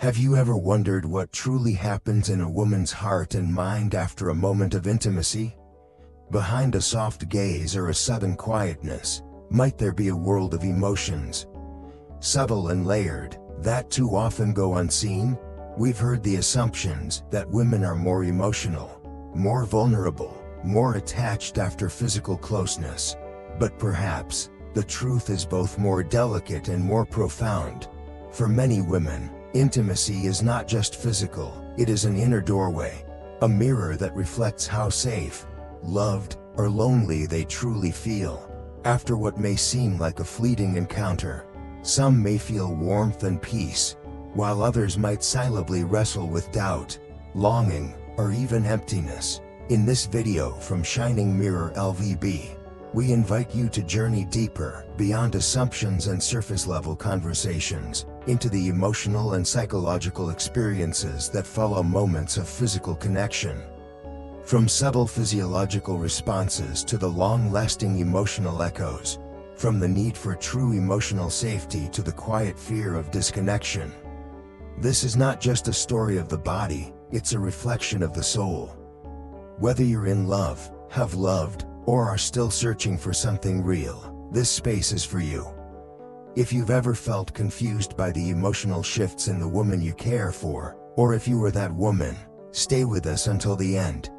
Have you ever wondered what truly happens in a woman's heart and mind after a moment of intimacy? Behind a soft gaze or a sudden quietness, might there be a world of emotions? Subtle and layered, that too often go unseen? We've heard the assumptions that women are more emotional, more vulnerable, more attached after physical closeness. But perhaps, the truth is both more delicate and more profound. For many women, intimacy is not just physical, it is an inner doorway, a mirror that reflects how safe, loved, or lonely they truly feel. After what may seem like a fleeting encounter, some may feel warmth and peace, while others might silently wrestle with doubt, longing, or even emptiness. In this video from Shining Mirror-LVB, we invite you to journey deeper, beyond assumptions and surface-level conversations, into the emotional and psychological experiences that follow moments of physical connection. From subtle physiological responses to the long-lasting emotional echoes, from the need for true emotional safety to the quiet fear of disconnection. This is not just a story of the body, it's a reflection of the soul. Whether you're in love, have loved, or are still searching for something real, this space is for you. If you've ever felt confused by the emotional shifts in the woman you care for, or if you were that woman, stay with us until the end.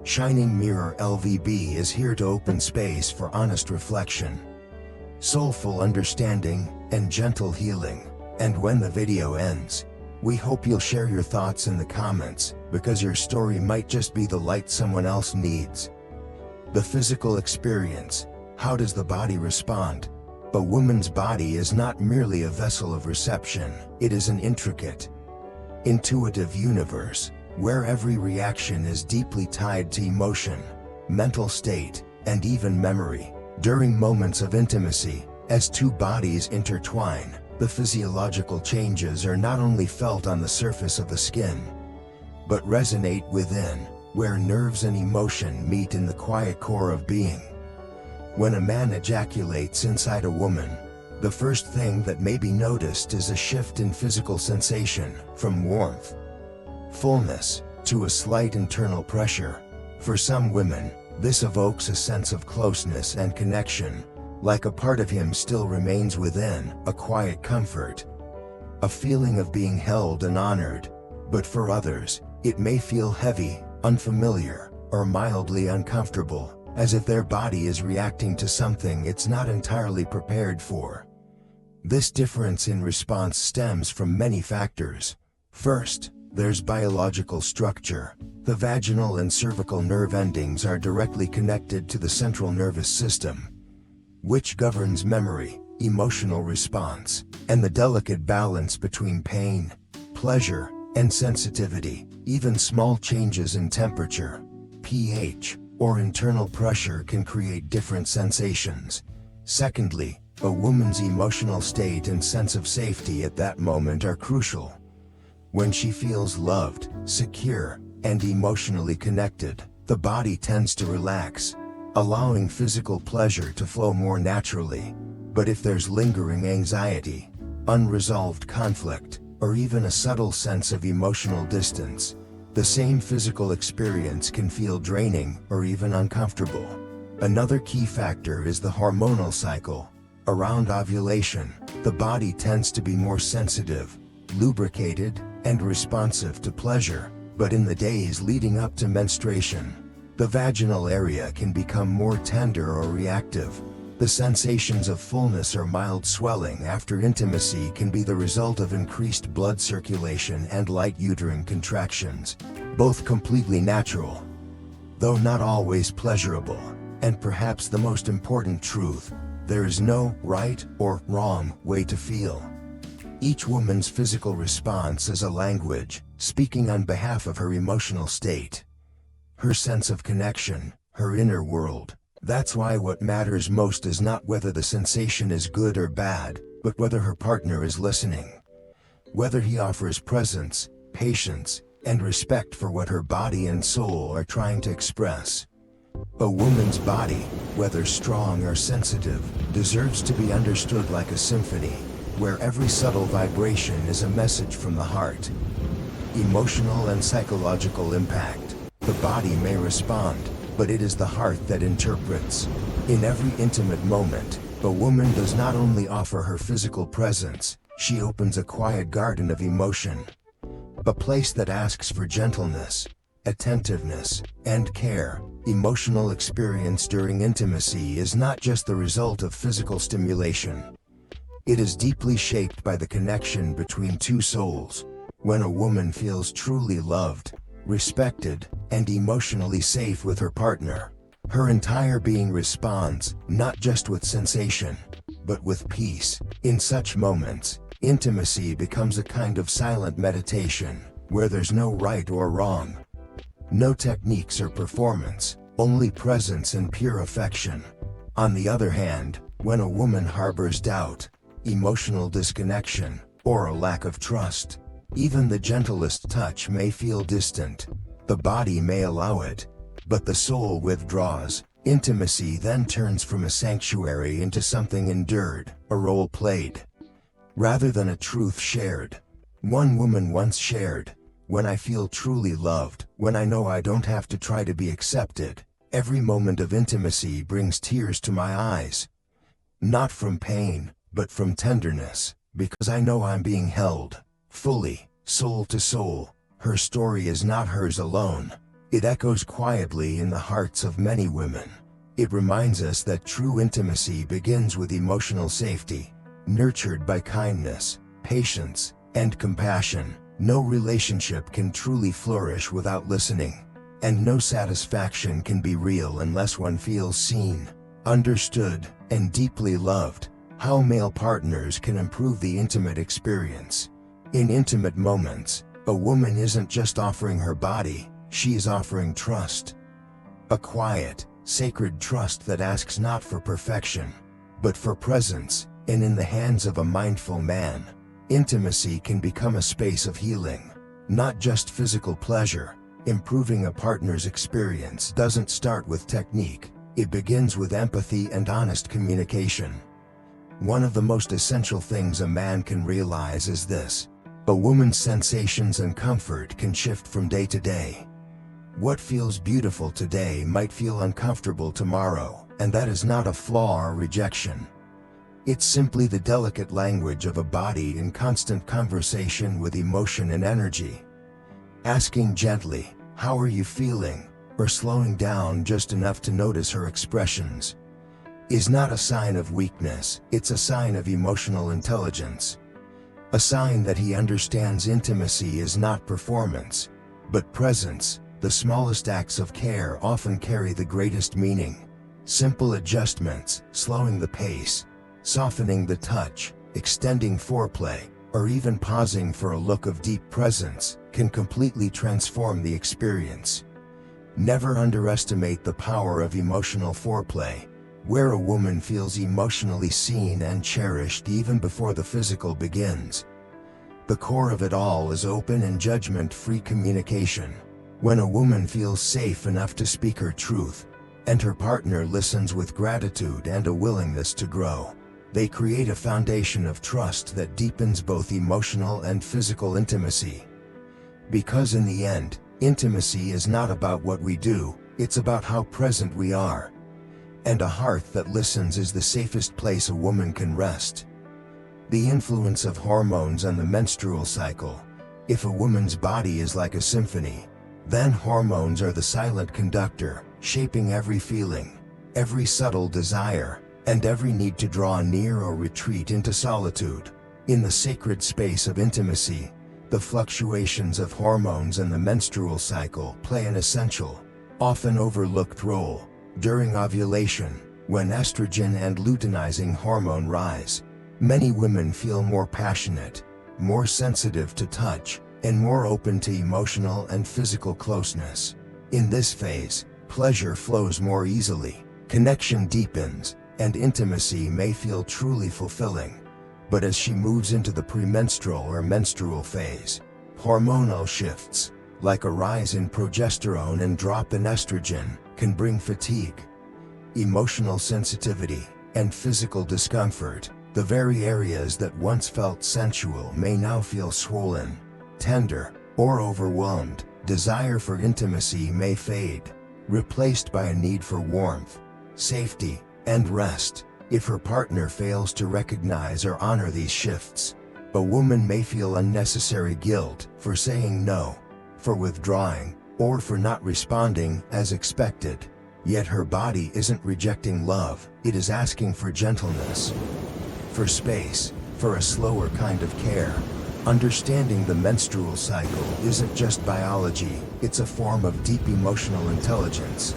Shining Mirror-LVB is here to open space for honest reflection, soulful understanding, and gentle healing. And when the video ends, we hope you'll share your thoughts in the comments, because your story might just be the light someone else needs. The physical experience. How does the body respond? A woman's body is not merely a vessel of reception, it is an intricate, intuitive universe, where every reaction is deeply tied to emotion, mental state, and even memory. During moments of intimacy, as two bodies intertwine, the physiological changes are not only felt on the surface of the skin, but resonate within, where nerves and emotion meet in the quiet core of being. When a man ejaculates inside a woman, the first thing that may be noticed is a shift in physical sensation, from warmth, fullness, to a slight internal pressure. For some women, this evokes a sense of closeness and connection, like a part of him still remains within, a quiet comfort, a feeling of being held and honored. But for others, it may feel heavy, unfamiliar, or mildly uncomfortable, as if their body is reacting to something it's not entirely prepared for. This difference in response stems from many factors. First, there's biological structure. The vaginal and cervical nerve endings are directly connected to the central nervous system, which governs memory, emotional response, and the delicate balance between pain, pleasure, and sensitivity. Even small changes in temperature, pH, or internal pressure can create different sensations. Secondly, a woman's emotional state and sense of safety at that moment are crucial. When she feels loved, secure, and emotionally connected, the body tends to relax, allowing physical pleasure to flow more naturally. But if there's lingering anxiety, unresolved conflict, or even a subtle sense of emotional distance, the same physical experience can feel draining or even uncomfortable. Another key factor is the hormonal cycle. Around ovulation, the body tends to be more sensitive, lubricated, and responsive to pleasure. But in the days leading up to menstruation, the vaginal area can become more tender or reactive. The sensations of fullness or mild swelling after intimacy can be the result of increased blood circulation and light uterine contractions, both completely natural, though not always pleasurable. And perhaps the most important truth, there is no right or wrong way to feel. Each woman's physical response is a language, speaking on behalf of her emotional state, her sense of connection, her inner world. That's why what matters most is not whether the sensation is good or bad, but whether her partner is listening. Whether he offers presence, patience, and respect for what her body and soul are trying to express. A woman's body, whether strong or sensitive, deserves to be understood like a symphony, where every subtle vibration is a message from the heart. Emotional and psychological impact. The body may respond, but it is the heart that interprets. In every intimate moment, a woman does not only offer her physical presence, she opens a quiet garden of emotion. A place that asks for gentleness, attentiveness, and care. Emotional experience during intimacy is not just the result of physical stimulation. It is deeply shaped by the connection between two souls. When a woman feels truly loved, respected, and emotionally safe with her partner, her entire being responds, not just with sensation, but with peace. In such moments, intimacy becomes a kind of silent meditation, where there's no right or wrong. No techniques or performance, only presence and pure affection. On the other hand, when a woman harbors doubt, emotional disconnection, or a lack of trust, even the gentlest touch may feel distant. The body may allow it, but the soul withdraws. Intimacy then turns from a sanctuary into something endured, a role played, rather than a truth shared. One woman once shared, "When I feel truly loved, when I know I don't have to try to be accepted, every moment of intimacy brings tears to my eyes. Not from pain, but from tenderness, because I know I'm being held, fully, soul to soul." Her story is not hers alone. It echoes quietly in the hearts of many women. It reminds us that true intimacy begins with emotional safety, nurtured by kindness, patience, and compassion. No relationship can truly flourish without listening, and no satisfaction can be real unless one feels seen, understood, and deeply loved. How male partners can improve the intimate experience. In intimate moments, a woman isn't just offering her body, she is offering trust. A quiet, sacred trust that asks not for perfection, but for presence. And in the hands of a mindful man, intimacy can become a space of healing, not just physical pleasure. Improving a partner's experience doesn't start with technique, it begins with empathy and honest communication. One of the most essential things a man can realize is this: a woman's sensations and comfort can shift from day to day. What feels beautiful today might feel uncomfortable tomorrow, and that is not a flaw or rejection. It's simply the delicate language of a body in constant conversation with emotion and energy. Asking gently, "How are you feeling?" or slowing down just enough to notice her expressions, is not a sign of weakness, it's a sign of emotional intelligence. A sign that he understands intimacy is not performance, but presence. The smallest acts of care often carry the greatest meaning. Simple adjustments, slowing the pace, softening the touch, extending foreplay, or even pausing for a look of deep presence, can completely transform the experience. Never underestimate the power of emotional foreplay, where a woman feels emotionally seen and cherished even before the physical begins. The core of it all is open and judgment-free communication. When a woman feels safe enough to speak her truth, and her partner listens with gratitude and a willingness to grow, they create a foundation of trust that deepens both emotional and physical intimacy. Because in the end, intimacy is not about what we do, it's about how present we are. And a heart that listens is the safest place a woman can rest. The influence of hormones on the menstrual cycle. If a woman's body is like a symphony, then hormones are the silent conductor, shaping every feeling, every subtle desire, and every need to draw near or retreat into solitude. In the sacred space of intimacy, the fluctuations of hormones and the menstrual cycle play an essential, often overlooked role. During ovulation, when estrogen and luteinizing hormone rise, many women feel more passionate, more sensitive to touch, and more open to emotional and physical closeness. In this phase, pleasure flows more easily, connection deepens, and intimacy may feel truly fulfilling. But as she moves into the premenstrual or menstrual phase, hormonal shifts, like a rise in progesterone and drop in estrogen, can bring fatigue, emotional sensitivity, and physical discomfort. The very areas that once felt sensual may now feel swollen, tender, or overwhelmed. Desire for intimacy may fade, replaced by a need for warmth, safety, and rest. If her partner fails to recognize or honor these shifts, a woman may feel unnecessary guilt for saying no, for withdrawing, or for not responding as expected. Yet her body isn't rejecting love, it is asking for gentleness, for space, for a slower kind of care. Understanding the menstrual cycle isn't just biology, it's a form of deep emotional intelligence.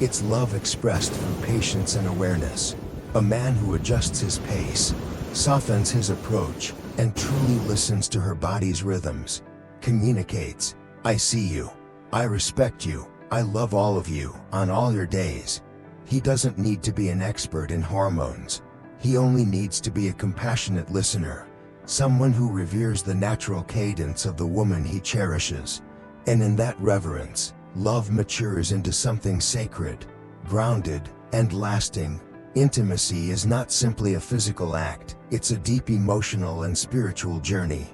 It's love expressed through patience and awareness. A man who adjusts his pace, softens his approach, and truly listens to her body's rhythms, communicates, "I see you, I respect you, I love all of you," on all your days. He doesn't need to be an expert in hormones. He only needs to be a compassionate listener, someone who reveres the natural cadence of the woman he cherishes. And in that reverence, love matures into something sacred, grounded, and lasting. Intimacy is not simply a physical act, it's a deep emotional and spiritual journey.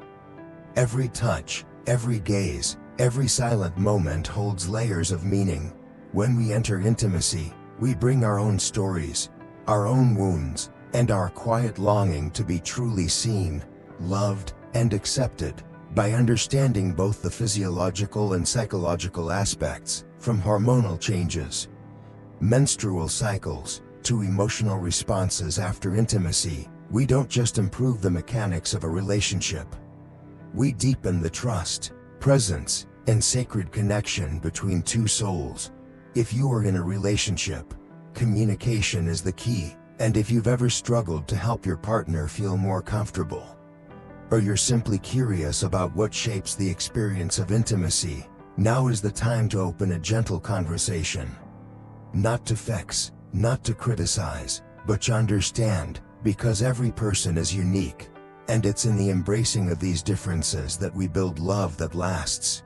Every touch, every gaze, every silent moment holds layers of meaning. When we enter intimacy, we bring our own stories, our own wounds, and our quiet longing to be truly seen, loved, and accepted. By understanding both the physiological and psychological aspects, from hormonal changes, menstrual cycles, to emotional responses after intimacy, we don't just improve the mechanics of a relationship. We deepen the trust, presence, and sacred connection between two souls. If you are in a relationship, communication is the key. And if you've ever struggled to help your partner feel more comfortable, or you're simply curious about what shapes the experience of intimacy, now is the time to open a gentle conversation. Not to fix, not to criticize, but to understand, because every person is unique, and it's in the embracing of these differences that we build love that lasts.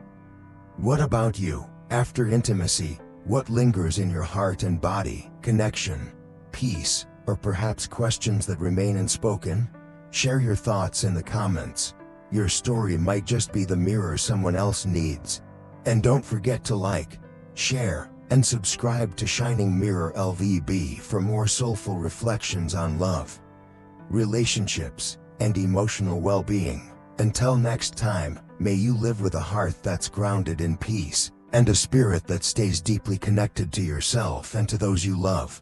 What about you? After intimacy, what lingers in your heart and body? Connection, peace, or perhaps questions that remain unspoken? Share your thoughts in the comments. Your story might just be the mirror someone else needs. And don't forget to like, share, and subscribe to Shining Mirror-LVB for more soulful reflections on love, relationships, and emotional well-being. Until next time, may you live with a heart that's grounded in peace, and a spirit that stays deeply connected to yourself and to those you love.